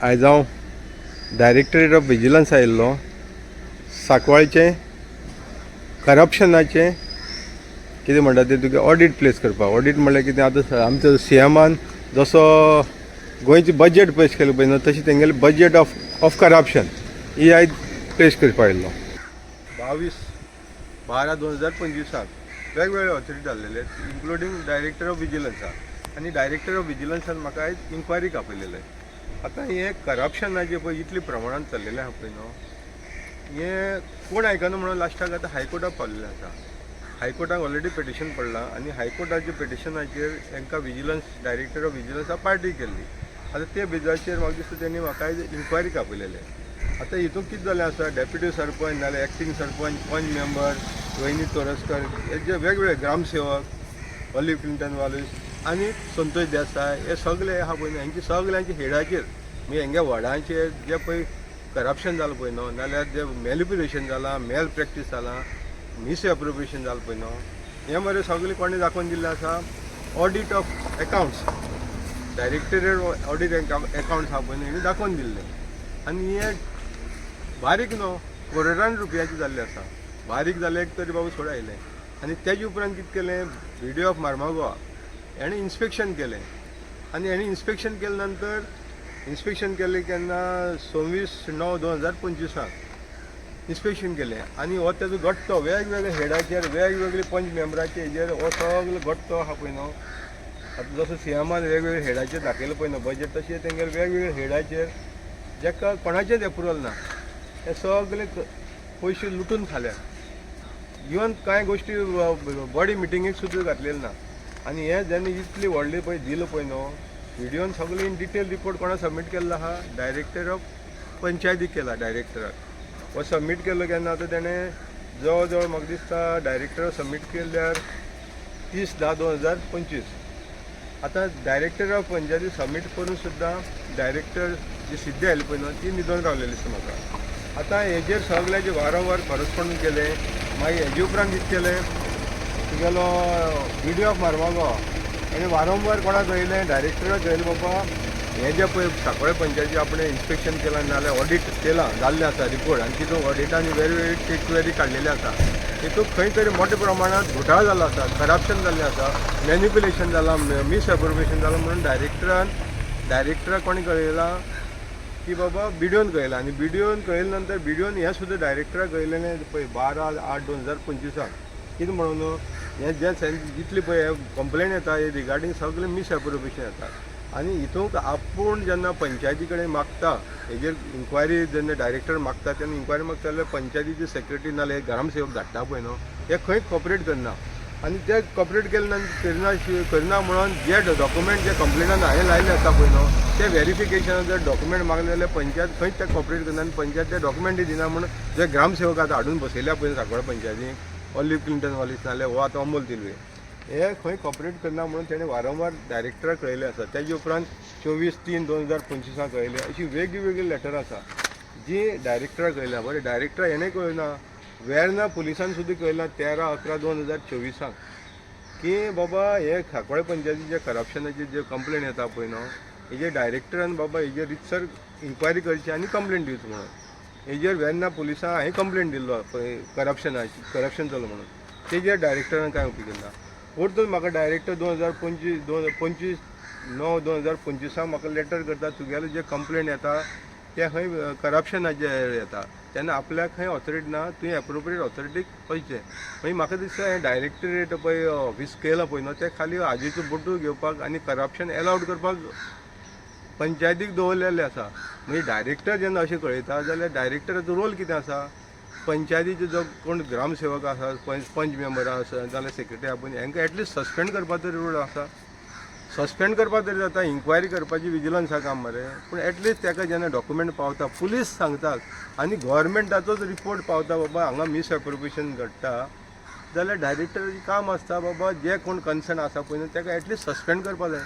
आयज हांव directorate of vigilance आयिल्लो सांकवाळचे करप्शनाचे कितें म्हणटा तें तुका ऑडीट प्लेस करपाक. ऑडीट म्हणल्यार कितें आतां आमचो सीएमान जसो गोंयची बजेट पेश केलो पळय न्हू तशी तेंगेले बजेट ऑफ करप्शन ही आयज प्लेस करपाक आयिल्लो. 22/12/2025 वेगवेगळे ऑथॉरिटी जाल्लेले इन्क्लुडींग डायरेक्टर ऑफ विजिलन्सा आनी डायरेक्टर ऑफ विजिलन्सान म्हाका आयज इन्क्वायरीक आपयलेले. आतां हें करप्शनाचें पळय इतले प्रमाणांत चल्लेलें आहा पळय न्हू हें कोण आयकना म्हणून लास्टाक आतां हायकोर्टाक पावलेलें आसा. हायकोर्टाक ऑलरेडी पिटिशन पडलां आनी हायकोर्टाच्या पिटिशनाचेर तांकां विजिलन्स डायरेक्टर ऑफ विजिलन्सा पार्टी केल्ली. आतां ते बेजाचेर म्हाका दिसता तेणी म्हाका आयज इन्क्वायरीक आपयलेले. आतां हितून कितें जालें आसा डेप्युटी सरपंच नाल्यार एक्टींग सरपंच पंच मेंबर रोहिणी तोरस्कर हे जे वेगवेगळे ग्रामसेवक ऑलिव्ह क्लिंटन वालीस आनी संतोष देसाय हे सगळे आहा पळय न्हू हेंचे सगळ्यांच्या हेडाचेर म्हणजे हेंगे वडांचेर जे पळय करप्शन जालां पळय न्हू नाल्यार जे मॅनिप्युलेशन जालां मेल प्रॅक्टीस जालां मिस एप्रोप्रिएशन जालां पळय न्हू हें मरे सगळें कोणें दाखोवन दिल्लें आसा. Audit of accounts directorate audit accounts आहा पळय न्हू हेणी दाखोवन दिल्लें आनी हें बारीक न्हू करोडान रुपयाचें जाल्लें आसा. बारीक जालें एक तरी बाबा सोड आयलें आनी तेजे उपरांत कितें केलें व्हिडिओ ऑफ मार्मागोवा हेणें इन्स्पेक्शन केलें आनी हेणें इन्स्पेक्शन केले नंतर इन्स्पेक्शन केलें केन्ना 26/9/2025 इन्स्पेक्शन केलें आनी हो तेजो घट्टो वेगवेगळ्या हेडाचेर वेगवेगळे पंच मेंबराचे हेजेर हो सगळो घट्टो आहा पळय न्हू. आतां जसो सीएमान वेगवेगळ्या हेडाचेर दाखयलो पळय न्हू बजेट तशें तेंगेले वेगवेगळ्या हेडाचेर जेका कोणाचेंच एप्रुवल ना हे सगळे पयशे लुटून खाल्यात. इवन कांय गोश्टी बॉडी मिटिंगेक सुद्दां घातलेले ना आनी हे जेन्ना इतली व्हडली पळय दिलो पळय न्हू व्हिडिओन सगळे इन डिटेल रिपोर्ट कोणा सबमीट केल्लो आहा डायरेक्टर ऑफ पंचायतीक केला. डायरेक्टराक हो सबमीट केलो केन्ना आतां तेणें जवळ जवळ म्हाका दिसता डायरेक्टर सबमीट केल्यार 30/10/2025. आतां डायरेक्टर ऑफ पंचायती सबमीट करून सुद्दां डायरेक्टर जी सिद्धी आयली पळय न्हू ती न्हिदोन रावलेली दिसता म्हाका. आतां हेजेर सगळ्याचे वारंवार करस्पॉन्डंट केलें मागीर हेजे उपरांत कितें केलें तुगेलो व्हिडिओ ऑफ मार्मागो हेणें वारंवार कोणाक कळयलें डायरेक्टराक कळयलें बाबा हें जें पळय सांकवाळे पंचायती आपणें इन्स्पेक्शन केलां नाल्यार ऑडीट केलां जाल्लें आसा रिपोर्ट आनी तितून ऑडिटांनी वेगवेगळी टेक्वेरी काडलेली आसा तितून खंय तरी मोठ्या प्रमाणांत घोटाळो जाल्लो आसा करप्शन जाल्लें आसा मॅनिप्युलेशन जालां मिस एप्रोप्रिएशन जालां म्हणून डायरेक्टराक कोणी कळयलां की बाबा बिडिओन कळयलां आनी बिडिओन कळयले नंतर बिडिओन हें सुद्दां डायरेक्टराक कळयलेलें पळय 12/8/2025 कितें म्हणून हें जे जितली पळय कंप्लेन येता हे रिगार्डींग सगळें मिस एप्रोप्रिएशन येता आनी हितूंक आपूण जेन्ना पंचायती कडेन मागता हेजेर इन्क्वायरी जेन्ना डायरेक्टर मागता तेन्ना इन्क्वायरी मागता जाल्यार पंचायतीचे सेक्रेटरी नाल्यार ग्रामसेवक धाडटा पळय न्हू हे खंय कॉपरेट करना आनी ते कॉपरेट केले नंतर करना म्हणून जे डॉक्युमेंट जे कंप्लेनान हांवें लायले आसा पळय न्हू ते व्हेरिफिकेशन जर डॉक्युमेंट मागले जाल्यार पंचायत खंयच ते कॉपरेट करना आनी पंचायत ते डॉक्युमेंटूय दिना म्हणून जे ग्रामसेवक आतां हाडून बसयल्या पळय सांकवाळे पंचायतीक ऑलिव्ह क्लिंटन वालीस नाल्यार हो आतां अमोल तिलवे हे खंय कॉपरेट करना म्हणून तेणें वारंवार डायरेक्टराक कळयलें आसा. तेजे उपरांत 24/3/2025 कळयलें अशी वेगळी लेटर आसा जी डायरेक्टराक कळयल्या. बरें डायरेक्टर हेणें कळना वेर्ना पुलिसान सुद्दां कळयलां 13/11/2024 की बाबा हे सांकवाळे पंचायतीचे करप्शनाचे जे कंप्लेन येता पळय न्हू हेजे डायरेक्टरान बाबा हेजेर रितसर इन्क्वायरी करची आनी कंप्लेन दिवची म्हणून हेजेर वेर्ना पुलिसां हांवें कंप्लेन दिल्लो करप्शन जालो म्हणून तेजेर डायरेक्टरान कांय उपेग केला. परतून म्हाका डायरेक्टर 25/9/2025 म्हाका लेटर करता तुगेले जे कंप्लेन येता ते खंय करप्शनाचे येता तेन्ना आपल्याक खंय ऑथॉरिटी ना तुवें एप्रोप्रिएट ऑथॉरिटीक वचचें. मागीर म्हाका दिसता हें डायरेक्टरेट पळय ऑफीस केलां पळय न्हू ते खाली हाजेचो बोटू घेवपाक आनी करप्शन एलावड करपाक पंचायतीक दवरलेलें आसा. म्हणजे डायरेक्टर जेन्ना अशें कळयता जाल्यार डायरेक्टराचो रोल कितें आसा पंचायतीचो जो कोण ग्रामसेवक आसा पंच मेंबर आसा जाल्यार सेक्रेटरी आपूण हांकां एटलिस्ट सस्पेंड करपा तरी रूल आसा. सस्पेंड करपाक तरी जाता इन्क्वायरी करपाची विजिलन्सा काम मरे पूण एटलिस्ट ताका जेन्ना डॉक्युमेंट पावता पुलीस सांगता आनी गव्हर्मेंटाचोच रिपोर्ट पावता बाबा हांगा मिस एप्रोप्रिएशन घडटा जाल्यार डायरेक्टराचें काम आसता बाबा जे कोण कन्सर्न आसा पळय न्हू ताका एटलिस्ट सस्पेंड करपा जाय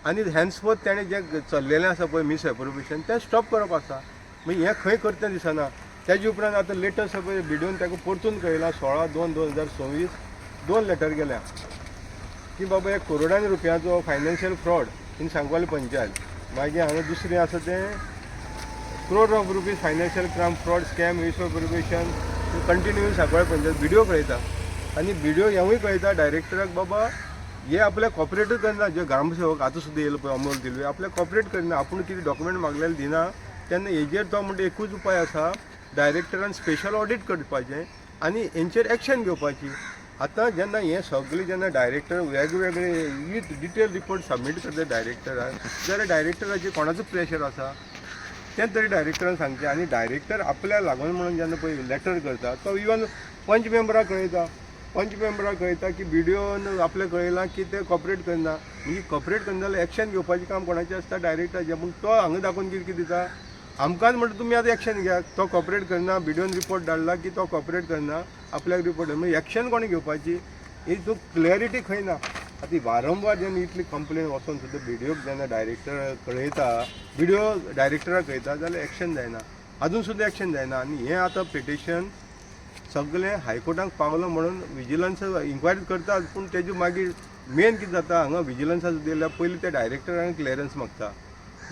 आनी हॅन्सफोर्थ तेणें जें चल्लेलें आसा पळय मिस एप्रोप्रिएशन तें स्टॉप करप आसा. मागीर हें खंय करता दिसना. तेजे उपरांत आतां लेटस्ट पळय भिडून ताका परतून कळयलां 16/2/2026 2 लेटर गेल्या की बाबा एक करोडांनी रुपयाचो financial fraud in Sancoale panchayat मागीर हांगा दुसरें आसा तें crore of rupees financial crime fraud scam misappropriation continue Sancoale panchayat video कळयता आनी व्हिडिओ हेवूय कळयता डायरेक्टराक बाबा हे आपल्या कॉपरेटूच करना जे ग्रामसेवक आतां सुद्दां येयलो पळय अमोल दिलवे आपल्या कॉपरेट करना आपूण कितें डॉक्युमेंट मागलेले दिना तेन्ना हेजेर तो म्हणटा एकूच उपाय आसा डायरेक्टरान स्पेशल ऑडिट करपाचें आनी हेंचेर एक्शन घेवपाची आतां जेन्ना हें सगळें जेन्ना डायरेक्टर वेगवेगळे विथ डिटेल रिपोर्ट सबमीट करता डायरेक्टराक जाल्यार डायरेक्टराचेर कोणाचो प्रेशर आसा तें तरी डायरेक्टरान सांगचें आनी डायरेक्टर आपल्या लागून म्हणून जेन्ना पळय लॅटर करता तो इवन पंच मेंबराक कळयता पंच मेंबराक कळयता की व्हिडिओन आपल्या कळयलां की ते कॉपरेट करना म्हणजे कॉपरेट करना जाल्यार एक्शन घेवपाचें काम कोणाचें आसता डायरेक्टराचें पूण तो हांगा दाखोवन कितें दिता आमकांच म्हणटा तुमी आतां एक्शन घेयात तो कॉपरेट करना व्हिडिओन रिपोर्ट धाडला की तो कॉपरेट करना आपल्याक रिपोर्ट म्हणजे एक्शन कोणी घेवपाची ही तूं क्लॅरिटी खंय ना आतां वारंवार जेन्ना इतली कंप्लेन वचोन सुद्दां व्हिडिओक जेन्ना डायरेक्टर कळयता व्हिडिओ डायरेक्टराक कळयता जाल्यार एक्शन जायना अजून सुद्दां एक्शन जायना आनी हें आतां पिटिशन सगळें हायकोर्टाक पावलो म्हणून विजिलन्स इन्क्वायरी करतात पूण तेजे मागीर मेन कितें जाता हांगा विजिलन्साक दिल्यार पयलीं त्या डायरेक्टरान क्लियरन्स मागता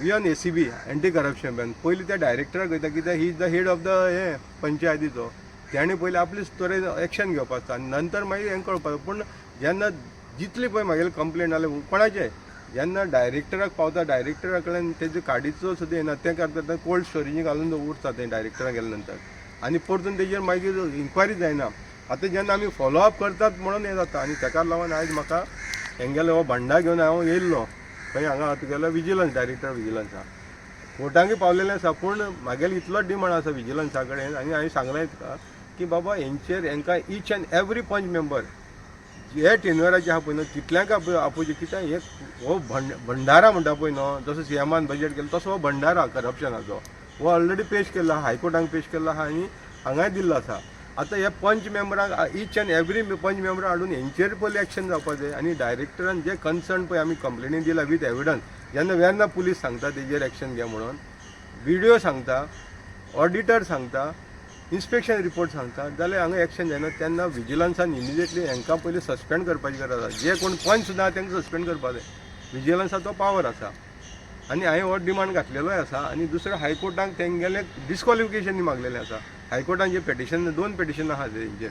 even ACB anti corruption ban पयलीं त्या डायरेक्टराक कळयता कित्याक he is the head of the हे पंचायतीचो तेणें पयलीं आपली तरेन एक्शन घेवपाक आसता आनी नंतर मागीर हें कळपाक पूण जेन्ना जितली पळय म्हागेली कंप्लेन जाले कोणाचें जेन्ना डायरेक्टराक पावता डायरेक्टरा कडल्यान तेजे काडीचो सुद्दां येना तें करता कोल्ड स्टोरेजीक घालून उरता तें डायरेक्टराक गेले नंतर आनी परतून तेजेर मागीर इन्क्वायरी जायना आतां जेन्ना आमी फॉलोअप करतात म्हणून हें जाता आनी ताका लागून आयज म्हाका हेंगेलो हो भंडा घेवन हांव येयल्लो खंय हांगा तुगेलो विजिलन्स डायरेक्टर विजिलन्सा कोर्टांकय पावलेलें आसा पूण म्हागेलो इतलोच डिमांड आसा विजिलन्सा कडेन आनी हांवें सांगलें तुका की बाबा हेंचेर हेंकां ईच एंड एवरी पंच मेंबर हे टेन्युअराचे आहा पळय न्हू कितल्यांक आपोवचे कित्याक हे हो भंडारा म्हणटा पळय न्हू जसो CMान बजेट केलो तसो हो भंडारा करप्शनाचो हो ऑलरेडी पेश केल्लो आहा हायकोर्टाक पेश केल्लो आहा आनी हांगाय दिल्लो आसा आतां हे पंच मेंबराक ईच एंड एवरी पंच मेंबर हाडून हेंचेर पयलीं एक्शन जावपा जाय आनी डायरेक्टरान जे कन्सर्न पळय आमी कंप्लेनी दिला विथ एविडन्स जेन्ना वेर्ना पुलीस सांगता तेजेर एक्शन घे म्हणून व्हिडिओ सांगता ऑडिटर सांगता इन्स्पेक्शन रिपोर्ट सांगता जाल्यार हांगा एक्शन जायना तेन्ना विजिलन्सान इमिजिएटली हांकां पयलीं सस्पेंड करपाची गरज आसा जे कोण पंच सुद्दां तांकां सस्पेंड करपा जाय विजिलन्साचो पावर आसा आनी हांवें हो डिमांड घातलेलोय आसा आनी दुसरो हायकोर्टाक तेंगेलें डिस्क्वॉलिफिकेशन मागलेलें आसा हायकोर्टान जे पेटिशन 2 पेटिशन आहा तेंचेर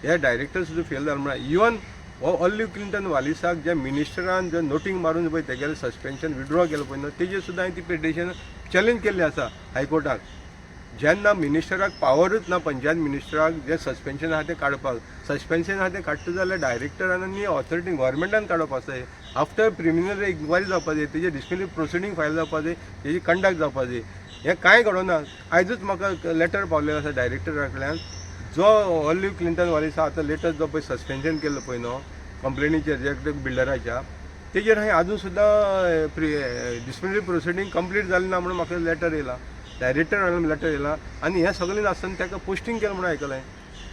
हे डायरेक्टर सुद्दां फेल जालें म्हळ्यार इवन हो ऑलिव्ह क्लिंटन वालिसाक जे मिनिस्टरान जे नोटींग मारून पळय तेगेलें सस्पेन्शन विड्रॉ केलें पळय न्हू तेजेर सुद्दां हांवें ती पेटिशन चॅलेंज केल्ली आसा हायकोर्टाक जेन्ना मिनिस्टराक पावरूच ना पंचायत मिनिस्टराक जे सस्पेन्शन आहा तें काडपाक सस्पेन्शन आहा तें काडटा जाल्यार डायरेक्टरान आनी ऑथॉरिटी गव्हर्मेंटान काडप आसा आफ्टर प्रिमिनरी इन्क्वायरी जावपा जाय तेजे डिस्प्लिनरी प्रोसिडींग फायल जावपा जाय तेजी कंडक्ट जावपा जाय हें कांय घडोना आयजूच म्हाका लेटर पावलेलो आसा डायरेक्टरा कडल्यान जो ऑलिव्ह क्लिंटन वालिसा आतां लेटस्ट जो पळय सस्पेन्शन केल्लो पळय न्हू कंप्लेनीचेर जे बिल्डराच्या तेजेर हांवें आजून सुद्दां डिस्प्लिनरी प्रोसिडींग कंप्लीट जालें ना म्हणून म्हाका लेटर येयला डायरेक्टर लेटर येयला आनी हें सगळें आसतना ताका पोस्टींग केलें म्हणून आयकलें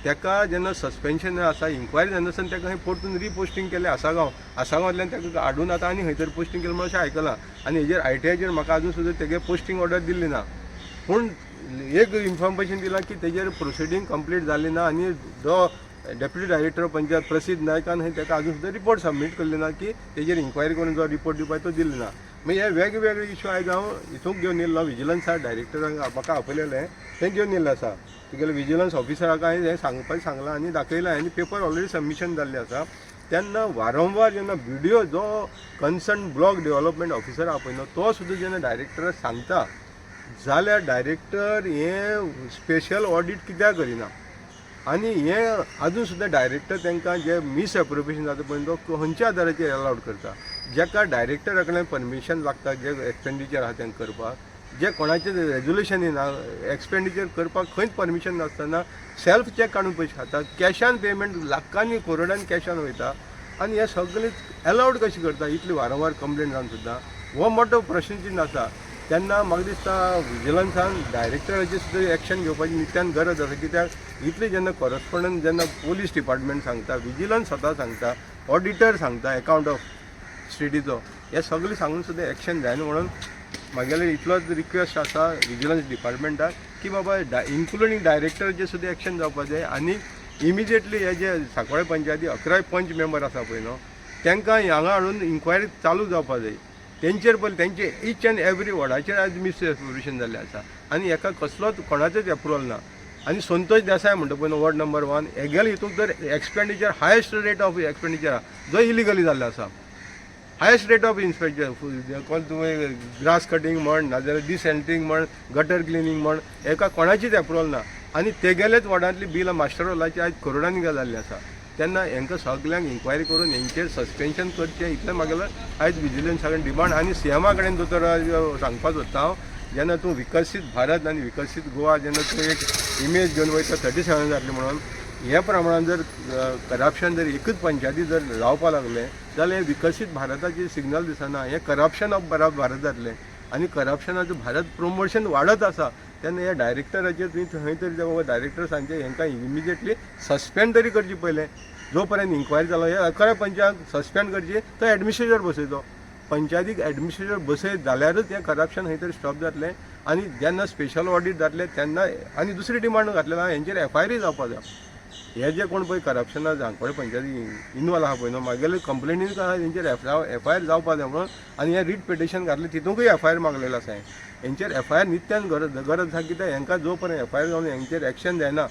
ताका जेन्ना सस्पेन्शन आसा इन्क्वायरी जायनासतना ताका खंय परतून रिपोस्टींग केलें आसागांवांतल्यान ताका हाडून आतां आनी खंय तरी पोस्टींग केलें म्हणून अशें आयकलां आनी हेजेर ITIचेर म्हाका आजून सुद्दां तेगे पोस्टींग ऑर्डर दिल्ली ना पूण एक इन्फॉर्मेशन दिलां की तेजेर प्रोसिडींग कंप्लीट जाली ना आनी जो डेप्युटी डायरेक्टर पंचायत प्रसिद्ध नायकान हांवें ताका आजून सुद्दां रिपोर्ट सबमीट केल्ली ना की तेजेर इन्क्वायरी करून जो रिपोर्ट दिवपाक तो दिल्लो ना मागीर हे वेगवेगळे इश्यू आयज हांव हितूंक घेवन येयल्लो विजिलन्सा डायरेक्टराक म्हाका आपयलेलें तें घेवन येयल्लें आसा तुगेले विजिलन्स ऑफिसराक हांवें हें सांगपाक सांगलां आनी दाखयलां आनी पेपर ऑलरेडी सबमिशन जाल्लें आसा तेन्ना वारंवार जेन्ना व्हिडिओ जो कन्सर्न ब्लॉक डेव्हलपमेंट ऑफिसर आहा पळय न्हू तो सुद्दां जेन्ना डायरेक्टराक सांगता जाल्यार डायरेक्टर हें स्पेशल ऑडिट कित्याक करिना आनी हें आजून सुद्दां डायरेक्टर तांकां जे मिसअप्रोप्रिएशन जाता पळय तो खंयच्या आदाराचेर अलावड करता जेका डायरेक्टरा कडल्यान परमिशन लागता जे एक्सपेंडिचर आहा तें करपाक जे कोणाचें रेजोल्युशन येना एक्सपेंडिचर करपाक खंयच परमिशन नासतना सेल्फ चॅक काडून पयशे खाता कॅशान पेमेंट लाखांनी करोडान कॅशान वयता आनी हें सगळें अलावड कशें करता इतली वारंवार कंप्लेन जावन सुद्दां हो मोठो प्रश्नचिन्ह आसा तेन्ना म्हाका दिसता विजिलन्सान डायरेक्टराची सुद्दां एक्शन घेवपाची नित्यान गरज आसा कित्याक इतली जेन्ना कॉरस्पॉन्डंट जेन्ना पुलीस डिपार्टमेंट सांगता विजिलन्स स्वता सांगता ऑडिटर सांगता अकावंट ऑफ स्टेटीचो हे सगळें सांगून सुद्दां एक्शन जायना म्हणून म्हागेले इतलोच रिक्वेस्ट आसा विजिलन्स डिपार्टमेंटाक की बाबा इन्क्लुडींग डायरेक्टराचेर सुद्दां एक्शन जावपा जाय आनी इमिजिएटली हे जे सांकवाळे पंचायती 11 पंच मेंबर आसा पळय न्हू तांकां हांगा हाडून इन्क्वायरी चालू जावपा जाय तेंचेर पयलीं तेंचे ईच एंड एवरी वॉर्डाचेर आज मिसएप्रोप्रिएशन जाल्लें आसा आनी हेका कसलोच कोणाचोच एप्रुवल ना. आनी संतोष देसाय म्हणटा पळय वॉर्ड नंबर 1 हेगेले हितून तर expenditure highest rate of expenditure आहा जो इलिगली जाल्लो आसा. हायेस्ट रेट ऑफ इन्स्पेक्शन कोण तुवें ग्रास कटींग म्हण नाजाल्यार डिसेंटरींग म्हण गटर क्लिनींग म्हण हेका कोणाचीच एप्रुवल ना. आनी तेगेलेच वॉर्डांतली बिलां मास्टर रोलाची आयज करोडांनी जाल्ली आसा. तेन्ना हेंकां सगल्यांक इन्क्वायरी करून हेंचेर सस्पेन्शन करचें इतलें म्हागेलें आयज विजिलन्साकडे डिमांड. आनी सीएमा कडेन दोतोर सांगपाक सोदता हांव जेन्ना तूं विकसीत भारत आनी विकसीत गोवा जेन्ना तूं एक इमेज घेवन वयता 37 जातलें म्हणून हे प्रमाणान जर करप्शन जर एकूच पंचायती जर जावपाक लागलें जाल्यार विकसीत भारताचें सिग्नल दिसना. हें करप्शन ऑफ भारत जातलें आनी करप्शनाचो भारत प्रमोशन वाडत आसा. तेन्ना ह्या डायरेक्टराचेर तुवें खंय तरी बाबा डायरेक्टर सांगचे हेंकां इमिजिएटली सस्पेंड तरी करची पयलें. जो पर्यंत इन्क्वायरी जालो हे 11 पंचायत सस्पेंड करची तो एडमिनिस्ट्रेटर बसयचो. पंचायतीक एडमिनिस्ट्रेटर बसयत जाल्यारच हें करप्शन खंय तरी स्टॉप जातलें. आनी जेन्ना स्पेशल ऑडीट जातलें तेन्ना आनी दुसरी डिमांड घातलेलो हांव हेंचेर एफआयआर जावपाक जाय. हे जे कोण पळय करप्शनाक जांगपळे पंचायती इनवॉल्व आहा पळय न्हू म्हागेले कंप्लेनीन हेंचेर एफआयआर जावपाक जाय म्हणून आनी हें रीट पिटिशन घातलें तितूंकूय एफआयआर मागलेलो आसा. हेंचेर एफआयआर नित्यान गरज आसा कित्याक हेंकां जो पर्यंत एफआयआर जावन हेंचेर एक्शन जायना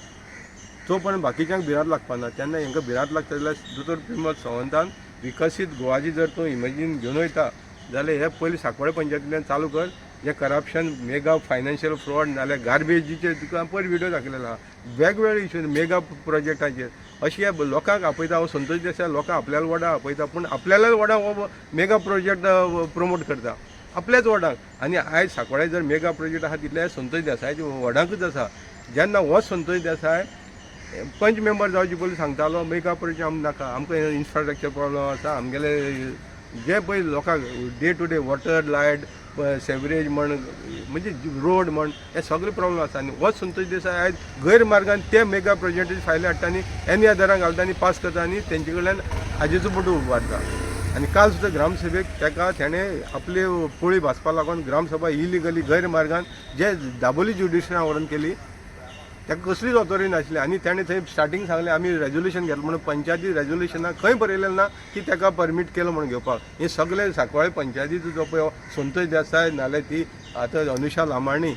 तो पर्यंत बाकीच्यांक भिरांत लागपाना. तेन्ना हेंकां भिरांत लागता जाल्यार दोतोर प्रमोद सावंतान विकसीत गोवाची जर तूं इमेजीन घेवन वयता जाल्यार हे पयलीं सांकवाळे पंचायतींतल्यान चालू कर. जे करप्शन मेगा फायनान्शियल फ्रॉड नाल्यार गार्बेजीचेर तुका पयर व्हिडिओ दाखयलेलो आहा वेगवेगळे इश्यूज मेगा प्रोजेक्टाचेर अशी हे लोकांक आपयता. हांव संतोष देसाय लोकांक आपल्याला वडा आपयता पूण आपल्याला वडा मेगा प्रोजेक्ट प्रमोट करता आपल्याच वॉर्डाक. आनी आयज सांकवाळे जर मेगा प्रोजेक्ट आहा तितले संतोष देसायाच्या वॉर्डाकूच आसा. जेन्ना हो संतोष देसाय पंच मेंबर जावचे पयलीं सांगतालो मेगा प्रोजेक्ट आमकां नाका आमकां इन्फ्रास्ट्रक्चर प्रॉब्लम आसा आमगेले जे पळय लोकांक day to day water light sewerage म्हण म्हणजे रोड म्हण हे सगळे प्रॉब्लम आसा. आनी हो संतोष देसाय आयज गैरमार्गान ते मेगा प्रोजेक्टाची फायली हाडटा आनी एनी आदारांक घालता आनी पास करता आनी तेंचे कडल्यान हाजेचो फोटो उबारता. आनी काल सुद्दां ग्रामसभेक तेका तेणें आपली पोळी भाजपा लागून ग्रामसभा इलिगली गैरमार्गान जे दाबोली ज्युडिशनाक व्हरून केली ताका कसलीच ऑथॉरिटी नासली. आनी ताणें थंय स्टार्टींग सांगलें आमी रेजोल्युशन घेतलें म्हणून पंचायती रेजोल्युशनाक खंय बरयलेलें ना की ताका परमीट केलो म्हणून घेवपाक. हे सगळे सांकवाळे पंचायतीचो जो पळय संतोष देसाय नाल्यार ती आतां अनुषा लामाणी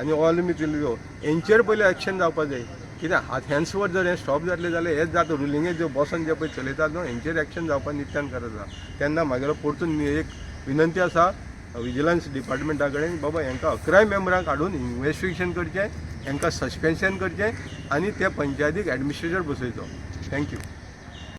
आनी ऑलमी तिल्यो हेंचेर पयलीं एक्शन जावपाक जाय. कित्याक हॅन्सवर जर हें स्टॉप जातलें जाल्यार हेच जाता रुलिंगेक जो बसून जे पळय चलयतात न्हू हेंचेर एक्शन जावपाक नित्यान गरज आसा. तेन्ना म्हागेलो परतून एक विनंती आसा विजिलन्स डिपार्टमेंटा कडेन बाबा हेंकां 11 मेंबरांक हाडून इन्वेस्टिगेशन करचें हेंकां सस्पेन्शन करचें आनी ते पंचायतीक एडमिनिस्ट्रेटर बसयचो. थँक्यू.